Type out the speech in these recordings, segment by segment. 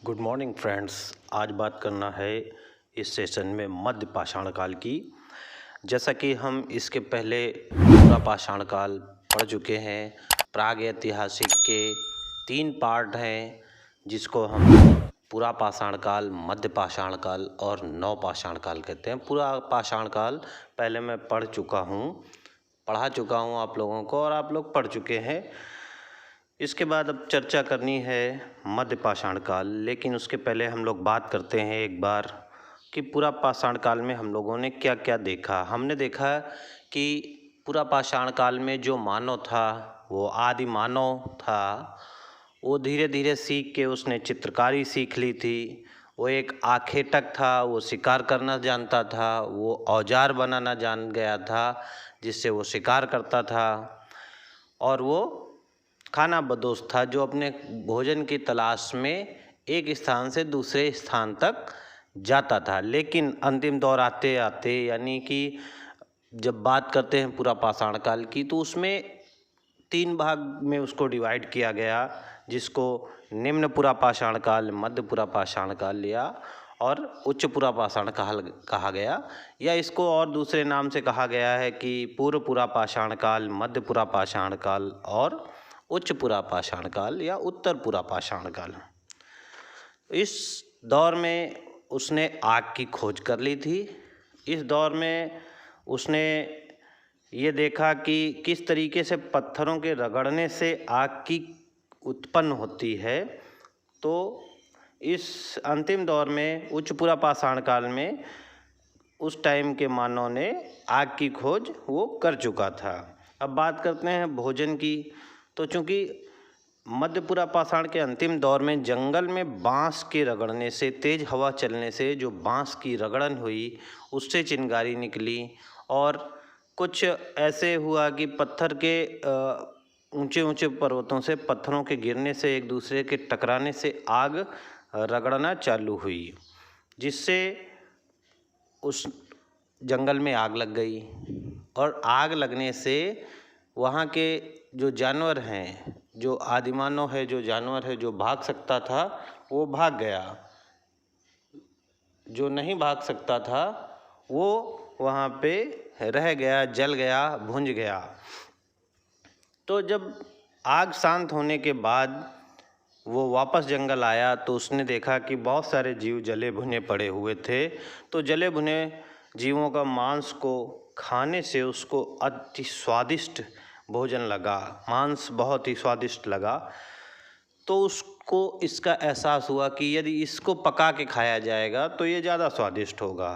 Good morning friends. आज बात करना है इस सेशन में मध्य पाषाण काल की। जैसा कि हम इसके पहले पूरा पाषाण काल पढ़ चुके हैं। प्राग ऐतिहासिक के 3 पार्ट हैं, जिसको हम पूरा पाषाण काल, मध्य पाषाण काल और नव पाषाण काल कहते हैं। पूरा पाषाण काल पहले मैं पढ़ा चुका हूँ आप लोगों को, और आप लोग पढ़ चुके हैं। इसके बाद अब चर्चा करनी है मध्य पाषाण काल, लेकिन उसके पहले हम लोग बात करते हैं एक बार कि पूरा पाषाण काल में हम लोगों ने क्या क्या देखा। हमने देखा कि पूरा पाषाण काल में जो मानव था, वो आदि मानव था, वो धीरे धीरे सीख के उसने चित्रकारी सीख ली थी। वो एक आखेटक था, वो शिकार करना जानता था, वो औजार बनाना जान गया था जिससे वो शिकार करता था। और वो खाना बदोश था, जो अपने भोजन की तलाश में एक स्थान से दूसरे स्थान तक जाता था। लेकिन अंतिम दौर आते आते, यानी कि जब बात करते हैं पूरा पाषाण काल की, तो उसमें 3 भाग में उसको डिवाइड किया गया, जिसको निम्न पूरा पाषाण काल, मध्य पूरा पाषाण काल या और उच्च पूरा पाषाण काल कहा गया। या इसको और दूसरे नाम से कहा गया है कि पूर्व पूरा पाषाण काल, मध्य पूरा पाषाण काल और उच्च पूरा पाषाण काल या उत्तर पूरा पाषाण काल। इस दौर में उसने आग की खोज कर ली थी। इस दौर में उसने ये देखा कि किस तरीके से पत्थरों के रगड़ने से आग की उत्पन्न होती है। तो इस अंतिम दौर में, उच्च पूरा पाषाण काल में, उस टाइम के मानव ने आग की खोज वो कर चुका था। अब बात करते हैं भोजन की। तो चूँकि मध्य पूरा पाषाण के अंतिम दौर में जंगल में बांस के रगड़ने से, तेज हवा चलने से जो बांस की रगड़न हुई, उससे चिंगारी निकली। और कुछ ऐसे हुआ कि पत्थर के ऊंचे ऊंचे पर्वतों से पत्थरों के गिरने से, एक दूसरे के टकराने से आग रगड़ना चालू हुई, जिससे उस जंगल में आग लग गई। और आग लगने से वहाँ के जो जानवर हैं, जो आदिमानव है, जो जानवर है, जो भाग सकता था वो भाग गया, जो नहीं भाग सकता था वो वहाँ पे रह गया, जल गया, भुंज गया। तो जब आग शांत होने के बाद वो वापस जंगल आया, तो उसने देखा कि बहुत सारे जीव जले भुने पड़े हुए थे। तो जले भुने जीवों का मांस को खाने से उसको अति स्वादिष्ट भोजन लगा, मांस बहुत ही स्वादिष्ट लगा। तो उसको इसका एहसास हुआ कि यदि इसको पका के खाया जाएगा तो ये ज़्यादा स्वादिष्ट होगा।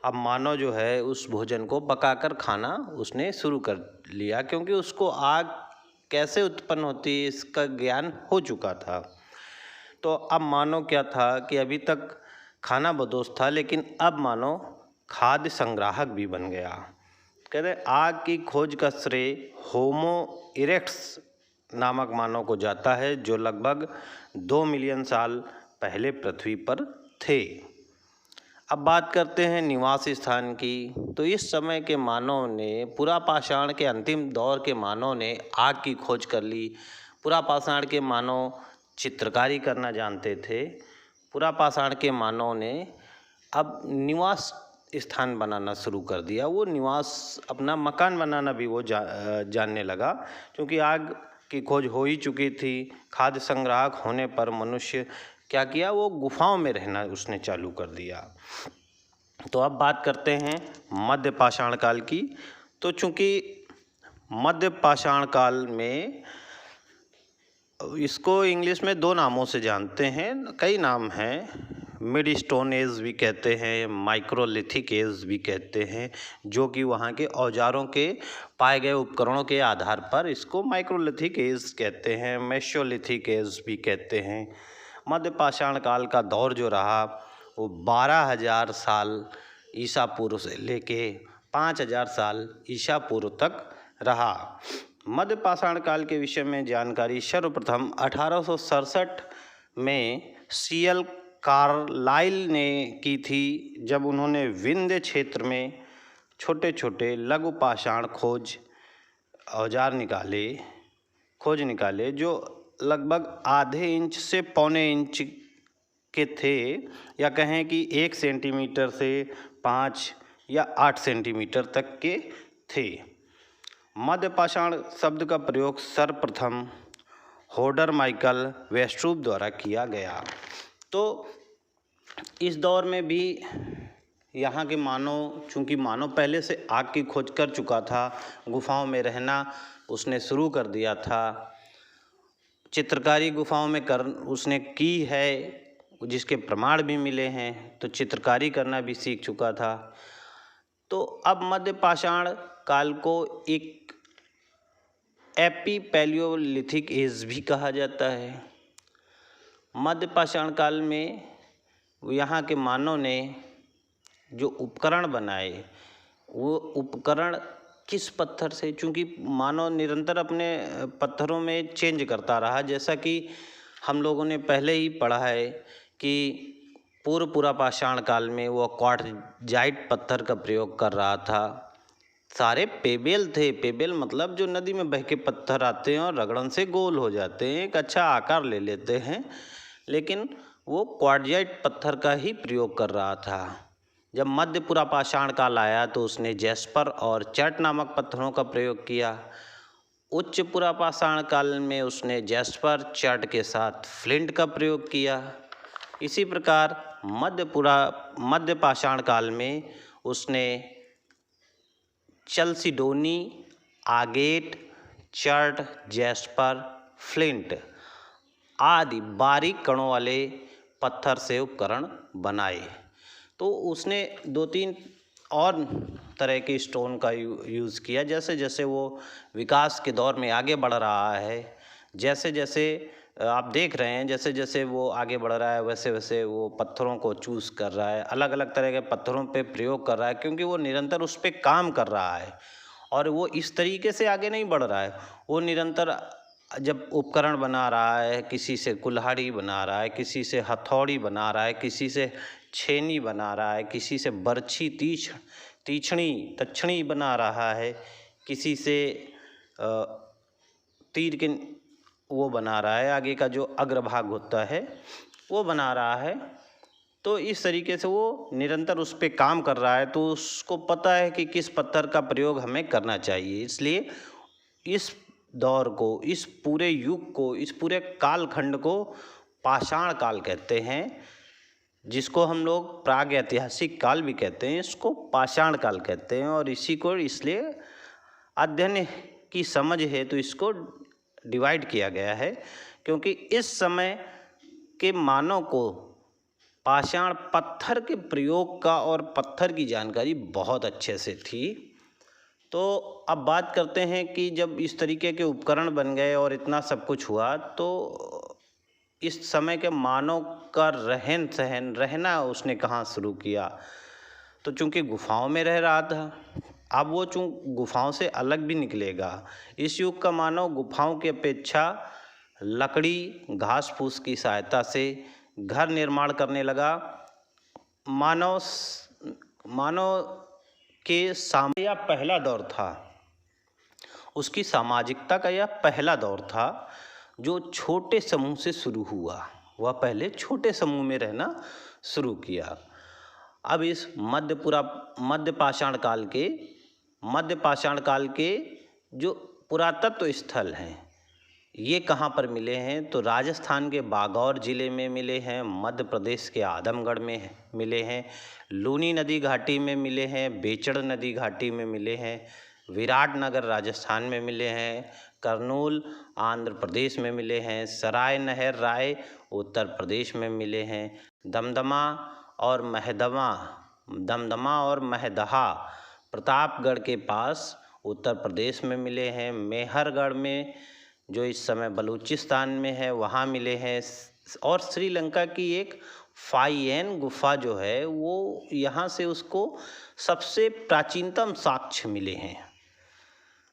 अब मानव जो है उस भोजन को पकाकर खाना उसने शुरू कर लिया, क्योंकि उसको आग कैसे उत्पन्न होती है इसका ज्ञान हो चुका था। तो अब मानव क्या था कि अभी तक खाना बदोश था, लेकिन अब मानव खाद्य संग्राहक भी बन गया। कहते आग की खोज का श्रेय होमो इरेक्ट्स नामक मानव को जाता है, जो लगभग 2 मिलियन साल पहले पृथ्वी पर थे। अब बात करते हैं निवास स्थान की। तो इस समय के मानव ने, पूरा पाषाण के अंतिम दौर के मानव ने आग की खोज कर ली। पूरा पाषाण के मानव चित्रकारी करना जानते थे। पूरा पाषाण के मानव ने अब निवास स्थान बनाना शुरू कर दिया। वो निवास, अपना मकान बनाना भी वो जानने लगा, क्योंकि आग की खोज हो ही चुकी थी। खाद्य संग्राहक होने पर मनुष्य क्या किया, वो गुफाओं में रहना उसने चालू कर दिया। तो अब बात करते हैं मध्य पाषाण काल की। तो चूँकि मध्य पाषाण काल में, इसको इंग्लिश में 2 नामों से जानते हैं, कई नाम हैं। मिड स्टोन एज भी कहते हैं, माइक्रोलिथिक एज भी कहते हैं, जो कि वहाँ के औजारों के पाए गए उपकरणों के आधार पर इसको माइक्रोलिथिक एज कहते हैं, मेसोलिथिक एज भी कहते हैं। मध्य पाषाण काल का दौर जो रहा वो 12,000 साल ईसा पूर्व से लेके 5,000 साल ईसा पूर्व तक रहा। मध्य पाषाण काल के विषय में जानकारी सर्वप्रथम 1867 में सीएल कार्लाइल ने की थी, जब उन्होंने विंध्य क्षेत्र में छोटे छोटे लघु पाषाण औजार खोज निकाले, जो लगभग आधे इंच से पौने इंच के थे, या कहें कि 1 सेंटीमीटर से 5 या 8 सेंटीमीटर तक के थे। मध्यपाषाण शब्द का प्रयोग सर्वप्रथम होडर माइकल वेस्ट्रूप द्वारा किया गया। तो इस दौर में भी यहाँ के मानव, चूँकि मानव पहले से आग की खोज कर चुका था, गुफाओं में रहना उसने शुरू कर दिया था, चित्रकारी गुफाओं में उसने की है, जिसके प्रमाण भी मिले हैं, तो चित्रकारी करना भी सीख चुका था। तो अब मध्य पाषाण काल को एक एपी पैलियोलिथिक एज भी कहा जाता है। मध्य पाषाण काल में यहाँ के मानव ने जो उपकरण बनाए, वो उपकरण किस पत्थर से, चूँकि मानव निरंतर अपने पत्थरों में चेंज करता रहा, जैसा कि हम लोगों ने पहले ही पढ़ा है कि पूर्व पुरापाषाण काल में वो क्वार्टजाइट पत्थर का प्रयोग कर रहा था। सारे पेबेल थे, पेबेल मतलब जो नदी में बह के पत्थर आते हैं और रगड़न से गोल हो जाते हैं, एक अच्छा आकार ले लेते हैं, लेकिन वो क्वार्टजाइट पत्थर का ही प्रयोग कर रहा था। जब मध्य पुरापाषाण काल आया तो उसने जैस्पर और चर्ट नामक पत्थरों का प्रयोग किया। उच्च पुरापाषाण काल में उसने जैस्पर चर्ट के साथ फ्लिंट का प्रयोग किया। इसी प्रकार मध्य पाषाण काल में उसने चल्सिडोनी, आगेट, चर्ट, जैस्पर, फ्लिंट आदि बारीक कणों वाले पत्थर से उपकरण बनाए। तो उसने 2-3 और तरह के स्टोन का यूज़ किया। जैसे जैसे वो विकास के दौर में आगे बढ़ रहा है, जैसे जैसे आप देख रहे हैं, जैसे जैसे वो आगे बढ़ रहा है, वैसे वैसे वो पत्थरों को चूज़ कर रहा है, अलग अलग तरह के पत्थरों पे प्रयोग कर रहा है, क्योंकि वो निरंतर उस पर काम कर रहा है। और वो इस तरीके से आगे नहीं बढ़ रहा है, वो निरंतर जब उपकरण बना रहा है, किसी से कुल्हाड़ी बना रहा है, किसी से हथौड़ी बना रहा है, किसी से छेनी बना रहा है, किसी से बर्छी तीक्ष्णी बना रहा है, किसी से तीर के वो बना रहा है, आगे का जो अग्रभाग होता है वो बना रहा है। तो इस तरीके से वो निरंतर उस पर काम कर रहा है, तो उसको पता है कि किस पत्थर का प्रयोग हमें करना चाहिए। इसलिए इस दौर को, इस पूरे युग को, इस पूरे कालखंड को पाषाण काल कहते हैं, जिसको हम लोग प्राग ऐतिहासिक काल भी कहते हैं, इसको पाषाण काल कहते हैं। और इसी को इसलिए अध्ययन की समझ है तो इसको डिवाइड किया गया है, क्योंकि इस समय के मानव को पाषाण पत्थर के प्रयोग का और पत्थर की जानकारी बहुत अच्छे से थी। तो अब बात करते हैं कि जब इस तरीके के उपकरण बन गए और इतना सब कुछ हुआ, तो इस समय के मानव का रहन सहन, रहना उसने कहाँ शुरू किया। तो चूँकि गुफाओं में रह रहा था, अब वो गुफाओं से अलग भी निकलेगा। इस युग का मानव गुफाओं की अपेक्षा लकड़ी, घास फूस की सहायता से घर निर्माण करने लगा। मानव के सामने यह पहला दौर था, उसकी सामाजिकता का यह पहला दौर था जो छोटे समूह से शुरू हुआ। वह पहले छोटे समूह में रहना शुरू किया। अब इस मध्य पाषाण काल के जो पुरातत्व स्थल हैं, ये कहाँ पर मिले हैं, तो राजस्थान के बागौर ज़िले में मिले हैं, मध्य प्रदेश के आदमगढ़ में मिले हैं, लूनी नदी घाटी में मिले हैं, बेचड़ नदी घाटी में मिले हैं, विराटनगर राजस्थान में मिले हैं, करनूल आंध्र प्रदेश में मिले हैं, सराय नहर राय उत्तर प्रदेश में मिले हैं, दमदमा और महदहा प्रतापगढ़ के पास उत्तर प्रदेश में मिले हैं, मेहरगढ़ में जो इस समय बलूचिस्तान में है वहाँ मिले हैं, और श्रीलंका की एक फाइएन गुफा जो है वो यहाँ से उसको सबसे प्राचीनतम साक्ष्य मिले हैं।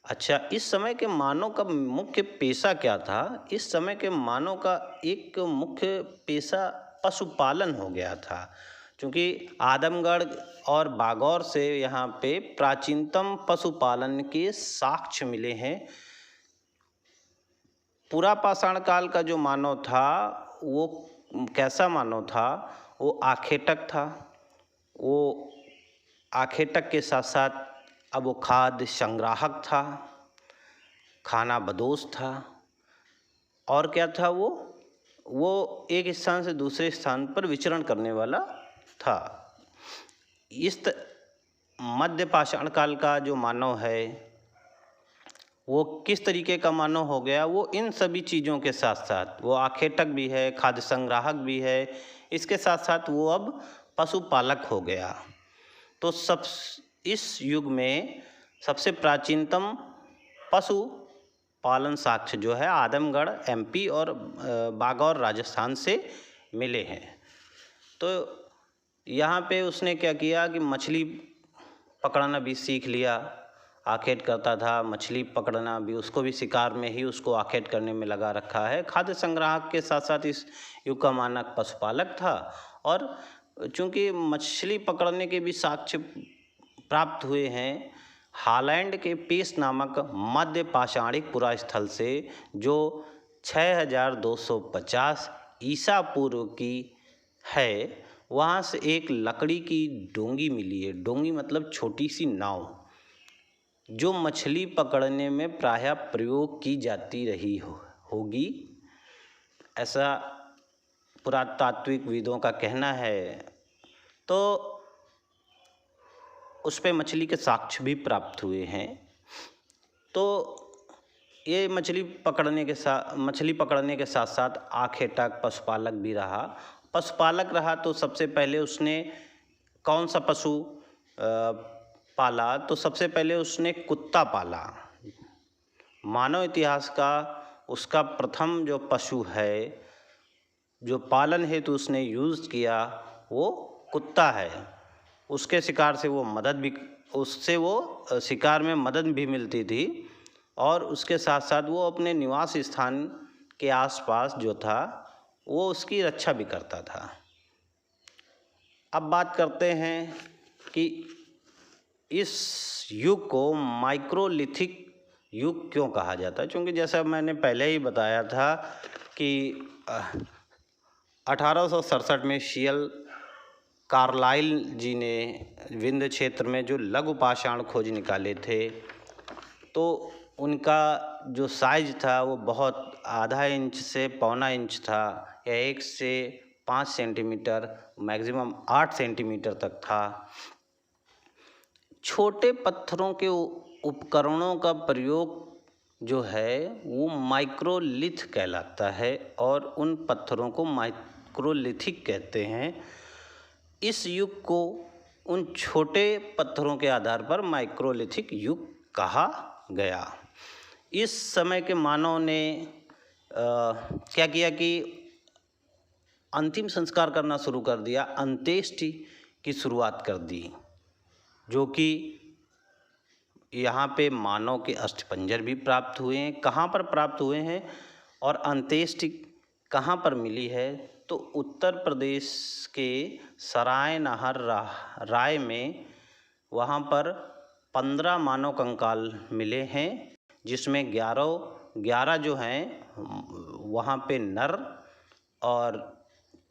अच्छा, इस समय के मानव का मुख्य पेशा क्या था? इस समय के मानव का एक मुख्य पेशा पशुपालन हो गया था, क्योंकि आदमगढ़ और बागौर से यहाँ पे प्राचीनतम पशुपालन के साक्ष्य मिले हैं। पुरापाषाण काल का जो मानव था वो कैसा मानव था? वो आखेटक था। वो आखेटक के साथ साथ अब वो खाद्य संग्राहक था, खाना बदोश था। और क्या था वो एक स्थान से दूसरे स्थान पर विचरण करने वाला था। मध्य पाषाण काल का जो मानव है वो किस तरीके का मानव हो गया? वो इन सभी चीज़ों के साथ साथ वो आखेटक भी है, खाद्य संग्राहक भी है, इसके साथ साथ वो अब पशुपालक हो गया। तो इस युग में सबसे प्राचीनतम पशु पालन साक्ष्य जो है आदमगढ़ एमपी और बागौर राजस्थान से मिले हैं। तो यहाँ पे उसने क्या किया कि मछली पकड़ना भी सीख लिया। आखेट करता था, मछली पकड़ना भी, उसको भी शिकार में ही उसको आखेट करने में लगा रखा है। खाद्य संग्राहक के साथ साथ इस युग का मानक पशुपालक था। और चूँकि मछली पकड़ने के भी साक्ष्य प्राप्त हुए हैं हालैंड के पेश नामक मध्य पाषाणिक पुरास्थल से, जो 6250 ईसा पूर्व की है। वहाँ से एक लकड़ी की डोंगी मिली है। डोंगी मतलब छोटी सी नाव, जो मछली पकड़ने में प्रायः प्रयोग की जाती रही होगी, ऐसा पुरातात्विक विदों का कहना है। तो उस पे मछली के साक्ष्य भी प्राप्त हुए हैं। तो ये मछली पकड़ने के साथ साथ आखेटक पशुपालक भी रहा। पशुपालक रहा तो सबसे पहले उसने कौन सा पशु पाला? तो सबसे पहले उसने कुत्ता पाला। मानव इतिहास का उसका प्रथम जो पशु है जो पालन हेतु उसने यूज़ किया वो कुत्ता है। उसके शिकार से उससे वो शिकार में मदद भी मिलती थी, और उसके साथ साथ वो अपने निवास स्थान के आसपास जो था वो उसकी रक्षा भी करता था। अब बात करते हैं कि इस युग को माइक्रोलिथिक युग क्यों कहा जाता है। क्योंकि जैसा मैंने पहले ही बताया था कि 1867 में सीएल कार्लाइल जी ने विंध्य क्षेत्र में जो लघु पाषाण खोज निकाले थे, तो उनका जो साइज था वो बहुत आधा इंच से पौना इंच था, या 1 से 5 सेंटीमीटर, मैक्सिमम 8 सेंटीमीटर तक था। छोटे पत्थरों के उपकरणों का प्रयोग जो है वो माइक्रोलिथ कहलाता है, और उन पत्थरों को माइक्रोलिथिक कहते हैं। इस युग को उन छोटे पत्थरों के आधार पर माइक्रोलिथिक युग कहा गया। इस समय के मानव ने क्या किया कि अंतिम संस्कार करना शुरू कर दिया, अंत्येष्टि की शुरुआत कर दी, जो कि यहाँ पे मानव के अस्थिपंजर भी प्राप्त हुए हैं। कहाँ पर प्राप्त हुए हैं और अंत्येष्टि कहाँ पर मिली है? तो उत्तर प्रदेश के सराय नहर राय में, वहाँ पर 15 मानव कंकाल मिले हैं, जिसमें 11 जो हैं वहाँ पे नर और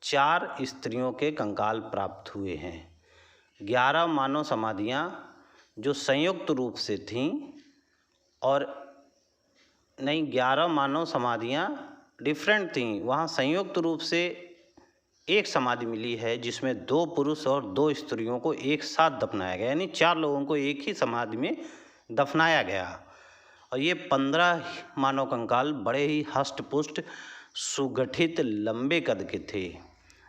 4 स्त्रियों के कंकाल प्राप्त हुए हैं। 11 मानव समाधियाँ जो संयुक्त रूप से थीं, और नहीं 11 मानव समाधियाँ डिफरेंट थीं। वहाँ संयुक्त रूप से एक समाधि मिली है जिसमें 2 पुरुष और 2 स्त्रियों को एक साथ दफनाया गया, यानी 4 लोगों को एक ही समाधि में दफनाया गया। और ये 15 मानव कंकाल बड़े ही हष्ट-पुष्ट, सुगठित, लंबे कद के थे।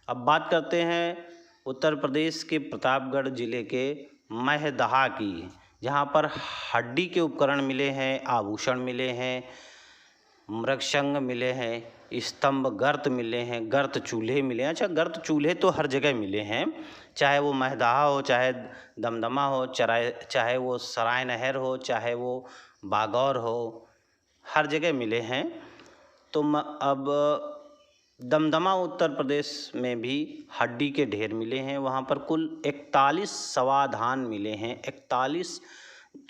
अब बात करते हैं उत्तर प्रदेश के प्रतापगढ़ जिले के महदहा की, जहाँ पर हड्डी के उपकरण मिले हैं, आभूषण मिले हैं, मृगशंग मिले हैं, स्तंभ गर्त मिले हैं, गर्त चूल्हे मिले हैं। अच्छा, गर्त चूल्हे तो हर जगह मिले हैं, चाहे वो महदहा हो, चाहे दमदमा हो, चाहे वो सराय नहर हो, चाहे वो बागौर हो, हर जगह मिले हैं। तो अब दमदमा उत्तर प्रदेश में भी हड्डी के ढेर मिले हैं। वहाँ पर कुल 41 समाधान मिले हैं। 41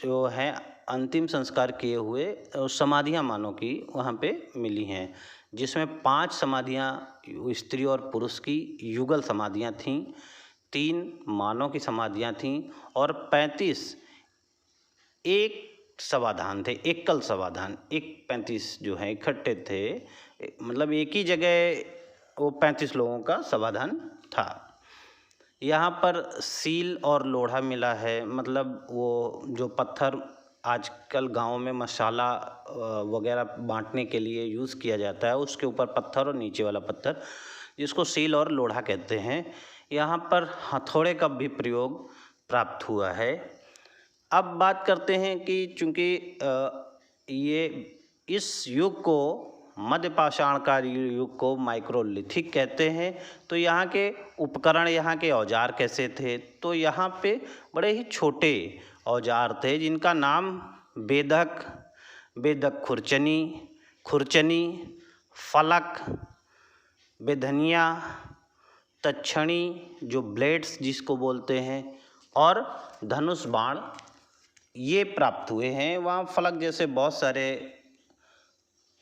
जो हैं अंतिम संस्कार किए हुए समाधियाँ मानव की वहाँ पे मिली हैं। जिसमें 5 समाधियाँ स्त्री और पुरुष की युगल समाधियाँ थीं, 3 मानव की समाधियाँ थीं और 35 एक समाधान थे, एकल समाधान। 35 जो हैं इकट्ठे थे, मतलब एक ही जगह वो 35 लोगों का समाधान था। यहाँ पर सील और लोढ़ा मिला है, मतलब वो जो पत्थर आजकल गाँव में मसाला वगैरह बांटने के लिए यूज़ किया जाता है, उसके ऊपर पत्थर और नीचे वाला पत्थर, जिसको सील और लोढ़ा कहते हैं। यहाँ पर हथौड़े का भी प्रयोग प्राप्त हुआ है। अब बात करते हैं कि चूँकि ये इस युग को मध्य पाषाण काल युग को माइक्रोलिथिक कहते हैं। तो यहाँ के उपकरण, यहाँ के औजार कैसे थे? तो यहाँ पे बड़े ही छोटे औजार थे जिनका नाम बेदक खुरचनी, फलक, बेधनिया, तक्षणी जो ब्लेड्स जिसको बोलते हैं, और धनुष बाण ये प्राप्त हुए हैं। वहाँ फलक जैसे बहुत सारे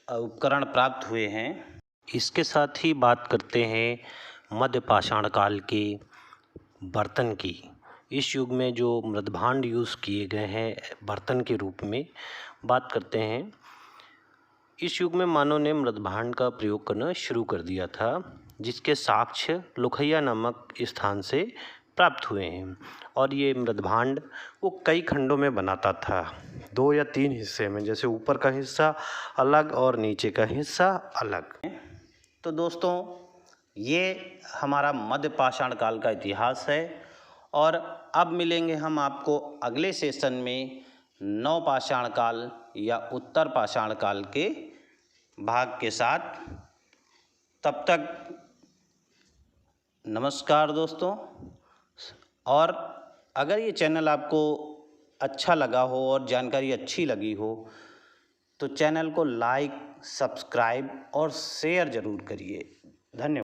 उपकरण प्राप्त हुए हैं। इसके साथ ही बात करते हैं मध्य पाषाण काल के बर्तन की। इस युग में जो मृदभांड यूज़ किए गए हैं बर्तन के रूप में बात करते हैं। इस युग में मानव ने मृदभांड का प्रयोग करना शुरू कर दिया था, जिसके साक्ष्य लुखैया नामक स्थान से प्राप्त हुए हैं। और ये मृदभांड वो कई खंडों में बनाता था, 2 या 3 हिस्से में, जैसे ऊपर का हिस्सा अलग और नीचे का हिस्सा अलग। तो दोस्तों, ये हमारा मध्य पाषाण काल का इतिहास है। और अब मिलेंगे हम आपको अगले सेशन में नव पाषाण काल या उत्तर पाषाण काल के भाग के साथ। तब तक नमस्कार दोस्तों। और अगर ये चैनल आपको अच्छा लगा हो और जानकारी अच्छी लगी हो तो चैनल को लाइक, सब्सक्राइब और शेयर ज़रूर करिए। धन्यवाद।